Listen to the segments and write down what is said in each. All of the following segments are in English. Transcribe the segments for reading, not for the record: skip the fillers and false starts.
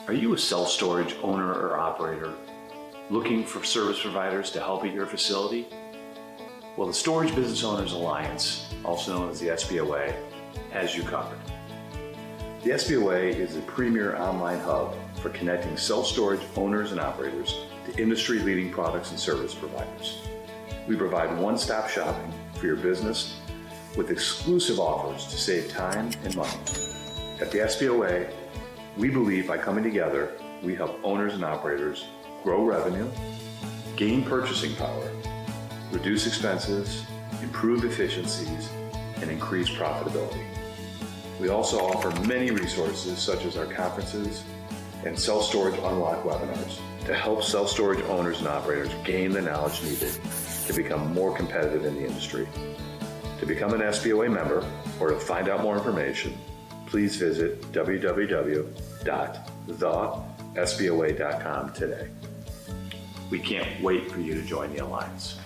Are you a self-storage owner or operator looking for service providers to help at your facility? Well, the Storage Business Owners Alliance, also known as the SBOA, has you covered. The SBOA is a premier online hub for connecting self-storage owners and operators to industry-leading products and service providers. We provide one-stop shopping for your business with exclusive offers to save time and money. At the SBOA, we believe by coming together, we help owners and operators grow revenue, gain purchasing power, reduce expenses, improve efficiencies, and increase profitability. We also offer many resources such as our conferences and Self-Storage Unlock webinars to help self-storage owners and operators gain the knowledge needed to become more competitive in the industry. To become an SBOA member or to find out more information, please visit www.thesboa.com today. We can't wait for you to join the Alliance.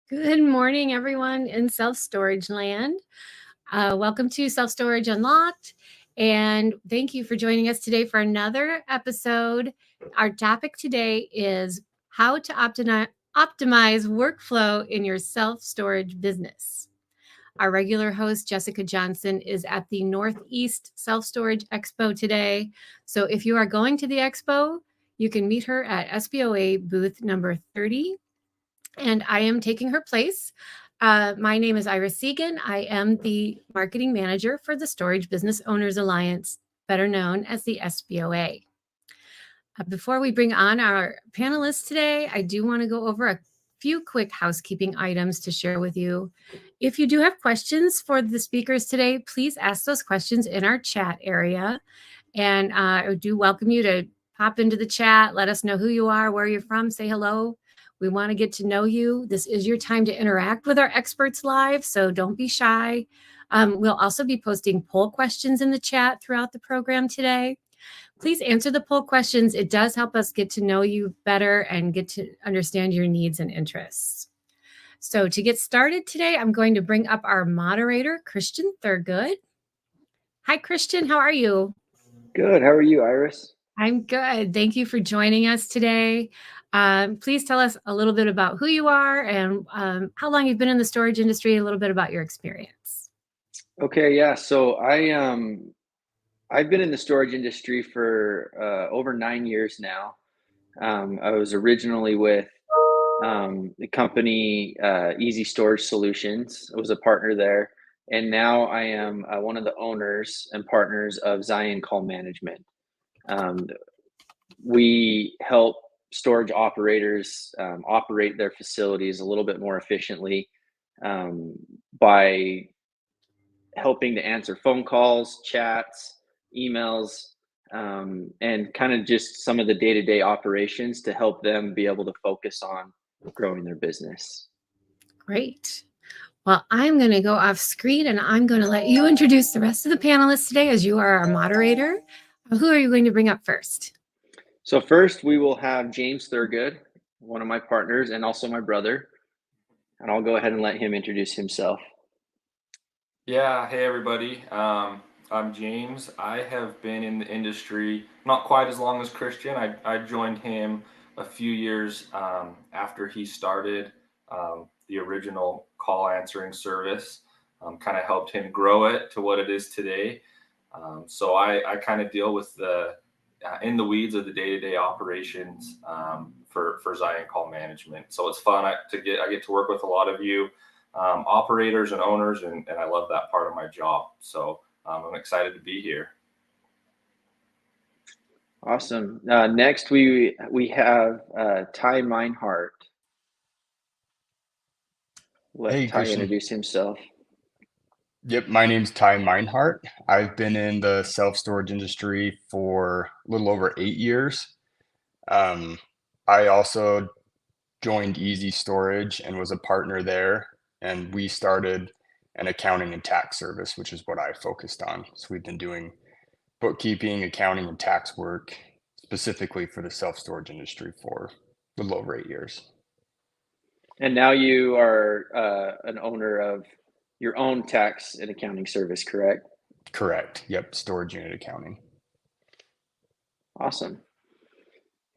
Good morning, everyone in self-storage land. Welcome to Self-Storage Unlocked, and thank you for joining us today for another episode. Our topic today is how to optimize workflow in your self-storage business. Our regular host, Jessica Johnson, is at the Northeast Self-Storage Expo today. So if you are going to the expo, you can meet her at SBOA booth number 30. And I am taking her place. My name is Iris Segan. I am the marketing manager for the Storage Business Owners Alliance, better known as the SBOA. Before we bring on our panelists today, I do want to go over a few quick housekeeping items to share with you. If you do have questions for the speakers today, please ask those questions in our chat area. And I do welcome you to pop into the chat, let us know who you are, where you're from, say hello. We want to get to know you. This is your time to interact with our experts live, so don't be shy. We'll also be posting poll questions in the chat throughout the program today. Please answer the poll questions. It does help us get to know you better and get to understand your needs and interests. So to get started today, I'm going to bring up our moderator, Christian Thurgood. Hi, Christian. How are you? Good. How are you, Iris? I'm good. Thank you for joining us today. Please tell us a little bit about who you are and how long you've been in the storage industry, a little bit about your experience. Okay, yeah. So I've been in the storage industry for over 9 years now. I was originally with the company Easy Storage Solutions. I was a partner there, and now I am one of the owners and partners of Zion Call Management. We help storage operators operate their facilities a little bit more efficiently by helping to answer phone calls, chats, emails, and kind of just some of the day-to-day operations to help them be able to focus on growing their business. Great. Well, I'm going to go off screen and I'm going to let you introduce the rest of the panelists today as you are our moderator. Who are you going to bring up first? So first we will have James Thurgood, one of my partners and also my brother, and I'll go ahead and let him introduce himself. Yeah, hey everybody. I'm I'm James. I have been in the industry not quite as long as Christian. I joined him a few years after he started the original call answering service, kind of helped him grow it to what it is today. So I kind of deal with the in the weeds of the day-to-day operations for Zion Call Management. So it's fun I get to work with a lot of you operators and owners, and I love that part of my job. So I'm excited to be here. Awesome. Next, we have Ty Meinhardt. Let Hey, Ty Christian. introduce himself. Yep, my name's Ty Meinhardt. I've been in the self-storage industry for a little over 8 years. I also joined Easy Storage and was a partner there, and we started an accounting and tax service, which is what I focused on. So we've been doing bookkeeping, accounting, and tax work specifically for the self-storage industry for a little over 8 years. And now you are an owner of your own tax and accounting service, correct? Correct. Yep, storage unit accounting. Awesome.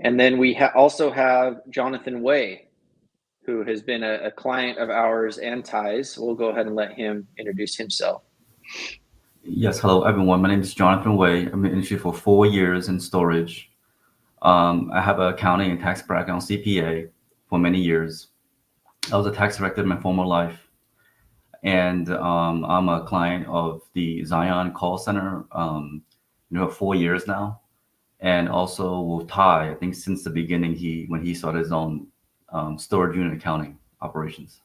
And then we also have Jonathan Way, who has been a client of ours and Ty's. We'll go ahead and let him introduce himself. Yes, hello everyone. My name is Jonathan Way. I'm in the industry for 4 years in storage. I have an accounting and tax background, CPA, for many years. I was a tax director in my former life, and I'm a client of the Zion Call Center. 4 years now, and also with Ty. I think since the beginning, when he started his own storage unit accounting operations.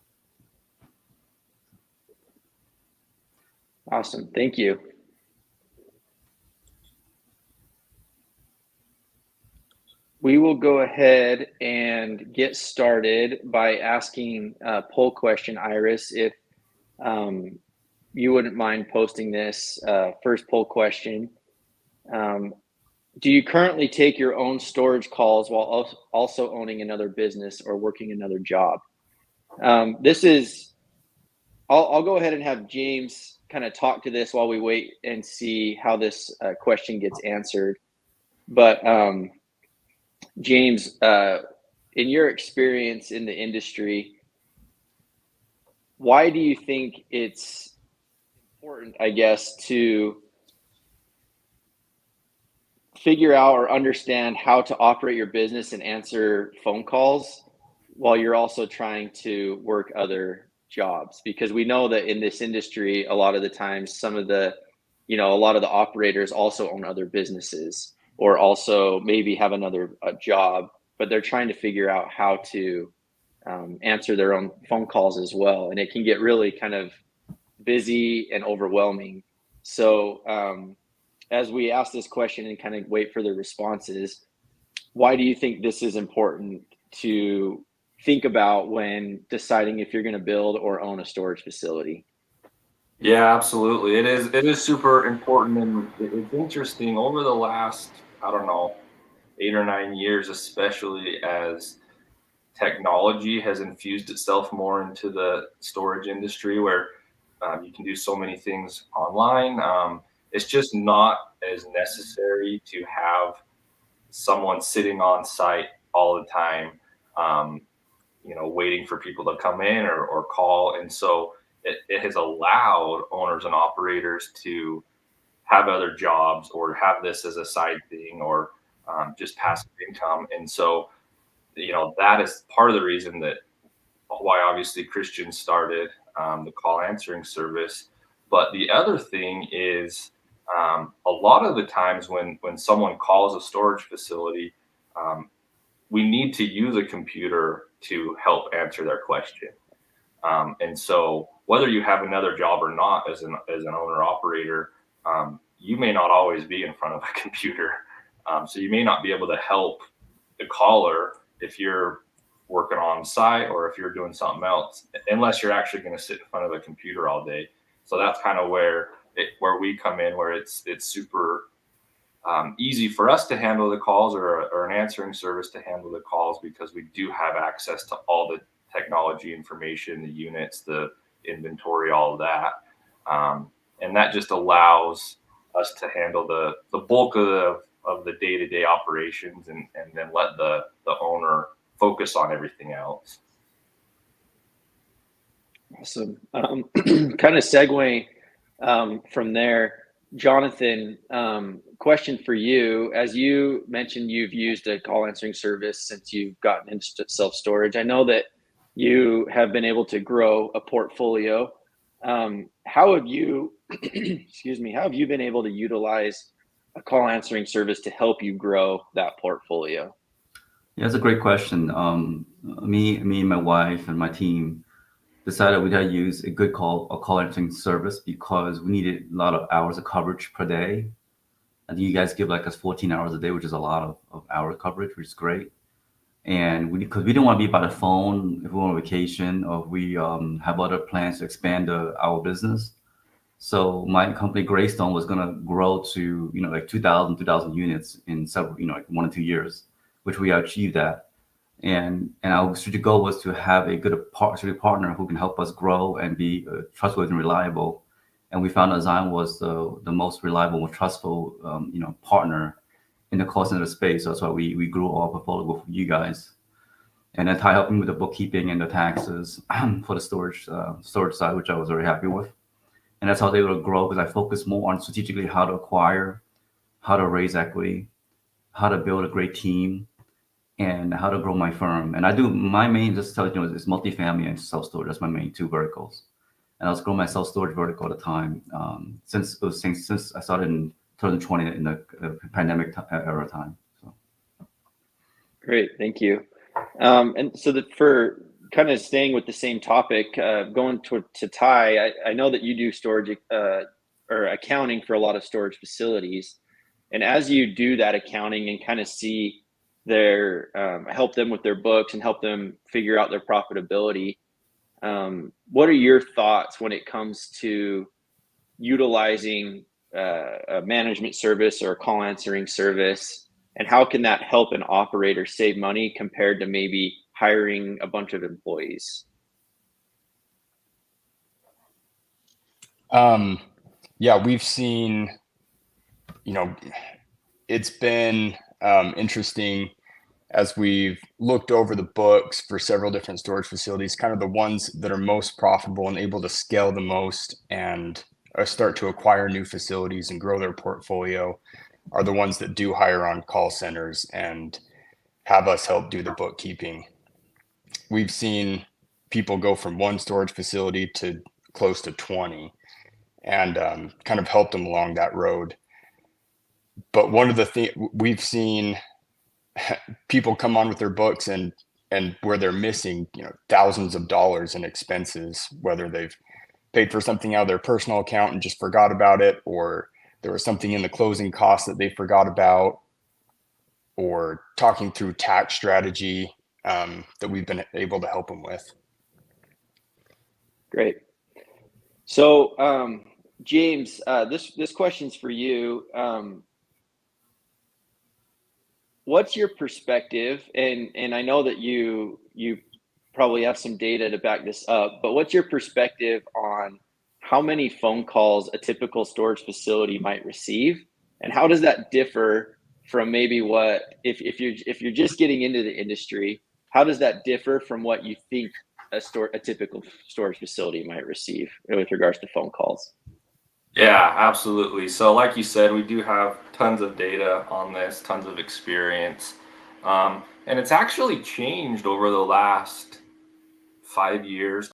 Awesome. Thank you. We will go ahead and get started by asking a poll question, Iris, if you wouldn't mind posting this first poll question. Do you currently take your own storage calls while also owning another business or working another job? I'll go ahead and have James kind of talk to this while we wait and see how this question gets answered. But James, in your experience in the industry, why do you think it's important, I guess, to figure out or understand how to operate your business and answer phone calls while you're also trying to work other jobs? Because we know that in this industry, a lot of the times, a lot of the operators also own other businesses or also maybe have another job, but they're trying to figure out how to answer their own phone calls as well. And it can get really kind of busy and overwhelming. So as we ask this question and kind of wait for the responses, why do you think this is important to think about when deciding if you're going to build or own a storage facility? Yeah, absolutely. It is super important, and it's interesting over the last, 8 or 9 years, especially as technology has infused itself more into the storage industry where you can do so many things online. It's just not as necessary to have someone sitting on site all the time, waiting for people to come in or call. And so it has allowed owners and operators to have other jobs or have this as a side thing or just passive income. And so, that is part of the reason that why obviously Christian started the call answering service. But the other thing is a lot of the times when someone calls a storage facility, we need to use a computer to help answer their question. And so whether you have another job or not as an owner operator, you may not always be in front of a computer. So you may not be able to help the caller if you're working on site or if you're doing something else, unless you're actually going to sit in front of a computer all day. So that's kind of where we come in, where it's super easy for us to handle the calls or an answering service to handle the calls because we do have access to all the technology information, the units, the inventory, all of that. And that just allows us to handle the bulk of the day-to-day operations, and then let the owner focus on everything else. Awesome. Kind of segue from there, Jonathan, question for you. As you mentioned, you've used a call answering service since you've gotten into self-storage. I know that you have been able to grow a portfolio. How have you, excuse me, how have you been able to utilize a call answering service to help you grow that portfolio? Yeah, that's a great question. Me, my wife, and my team decided we gotta use a call answering service because we needed a lot of hours of coverage per day. And you guys give like us 14 hours a day, which is a lot of hour coverage, which is great. And because we didn't want to be by the phone if we were on vacation or if we have other plans to expand our business. So my company Greystone was gonna grow to like 2,000 units in several like 1 or 2 years, which we achieved that. And our strategic goal was to have a good strategic partner who can help us grow and be trustworthy and reliable. And we found that Zion was the most reliable and trustful partner in the call center space. So that's why we grew our portfolio with you guys. And then Ty helped me with the bookkeeping and the taxes for the storage side, which I was very happy with. And that's how they were able to grow, because I focused more on strategically how to acquire, how to raise equity, how to build a great team, and how to grow my firm. And I do my main, just to tell you, is multifamily and self-storage. That's my main two verticals. And I was growing my self-storage vertical at the time since I started in 2020 in the pandemic era time. So. Great, thank you. And so that for kind of staying with the same topic, going to Ty, I know that you do storage or accounting for a lot of storage facilities. And as you do that accounting and kind of see their help them with their books and help them figure out their profitability, what are your thoughts when it comes to utilizing a management service or a call answering service, and how can that help an operator save money compared to maybe hiring a bunch of employees? Yeah, we've seen, it's been interesting as we've looked over the books for several different storage facilities, kind of the ones that are most profitable and able to scale the most and start to acquire new facilities and grow their portfolio are the ones that do hire on call centers and have us help do the bookkeeping. We've seen people go from one storage facility to close to 20 and kind of help them along that road. But one of the things we've seen, people come on with their books and where they're missing, thousands of dollars in expenses, whether they've paid for something out of their personal account and just forgot about it, or there was something in the closing costs that they forgot about, or talking through tax strategy that we've been able to help them with. Great. So, James, this question's for you. What's your perspective? And I know that you probably have some data to back this up, but what's your perspective on how many phone calls a typical storage facility might receive, and how does that differ from maybe what if you're just getting into the industry? How does that differ from what you think a typical storage facility might receive with regards to phone calls? Yeah, absolutely. So like you said, we do have tons of data on this, tons of experience. And it's actually changed over the last 5 years.